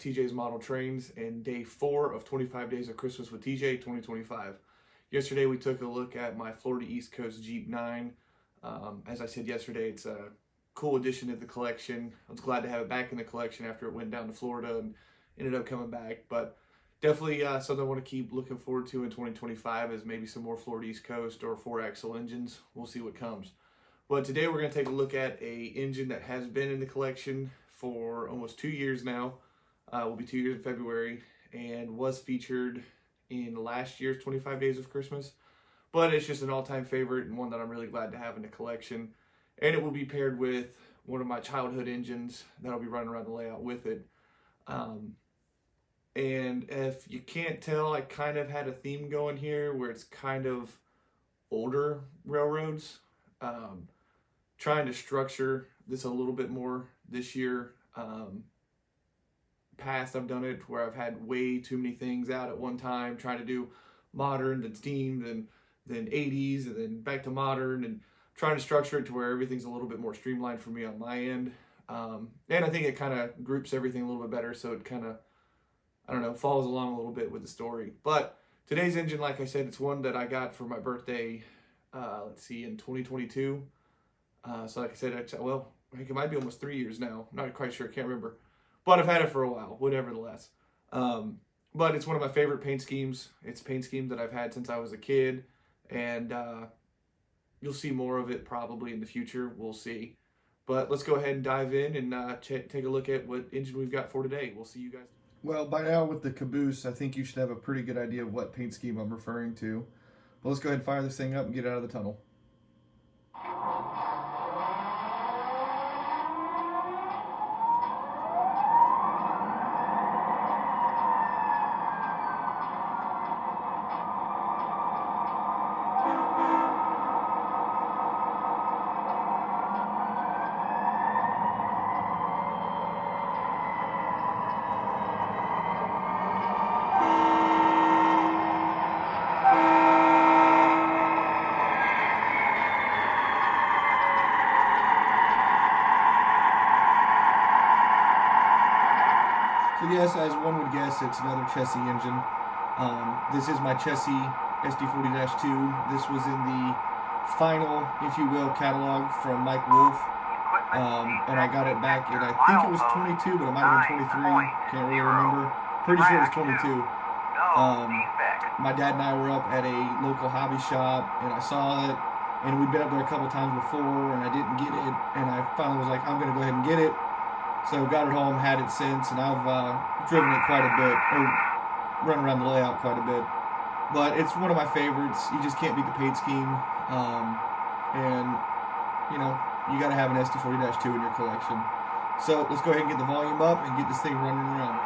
TJ's Model Trains and day 4 of 25 Days of Christmas with TJ 2025. Yesterday we took a look at my Florida East Coast Jeep 9. As I said yesterday, it's a cool addition to the collection. I was glad to have it back in the collection after it went down to Florida and ended up coming back. But definitely something I want to keep looking forward to in 2025 is maybe some more Florida East Coast or 4-axle engines. We'll see what comes. But today we're going to take a look at a engine that has been in the collection for almost 2 years now. Will be 2 years in February, and was featured in last year's 25 Days of Christmas. But it's just an all-time favorite and one that I'm really glad to have in the collection. And it will be paired with one of my childhood engines that'll be running around the layout with it. And if you can't tell, I kind of had a theme going here where it's kind of older railroads. Trying to structure this a little bit more this year. Past I've done it where I've had way too many things out at one time, trying to do modern, then steam, then 80s, and then back to modern, and trying to structure it to where everything's a little bit more streamlined for me on my end. And I think it kind of groups everything a little bit better, so it kind of, I don't know, follows along a little bit with the story. But today's engine, like I said, it's one that I got for my birthday, in 2022. So like I said, well, heck, it might be almost 3 years now. I'm not quite sure, can't remember. But I've had it for a while, nevertheless. But it's one of my favorite paint schemes. It's a paint scheme that I've had since I was a kid. And you'll see more of it probably in the future. We'll see. But let's go ahead and dive in and take a look at what engine we've got for today. We'll see you guys. Well, by now with the caboose, I think you should have a pretty good idea of what paint scheme I'm referring to. But let's go ahead and fire this thing up and get out of the tunnel. So yes, as one would guess, it's another Chessie engine. This is my Chessie SD40-2. This was in the final, if you will, catalog from Mike Wolf. And I got it back in, I think it was 22, but it might have been 23. Can't really remember. Pretty sure it was 22. My dad and I were up at a local hobby shop, and I saw it. And we'd been up there a couple times before, and I didn't get it. And I finally was like, I'm going to go ahead and get it. So got it home, had it since, and I've driven it quite a bit, or run around the layout quite a bit. But it's one of my favorites. You just can't beat the paint scheme. And, you know, you got to have an SD40-2 in your collection. So let's go ahead and get the volume up and get this thing running around.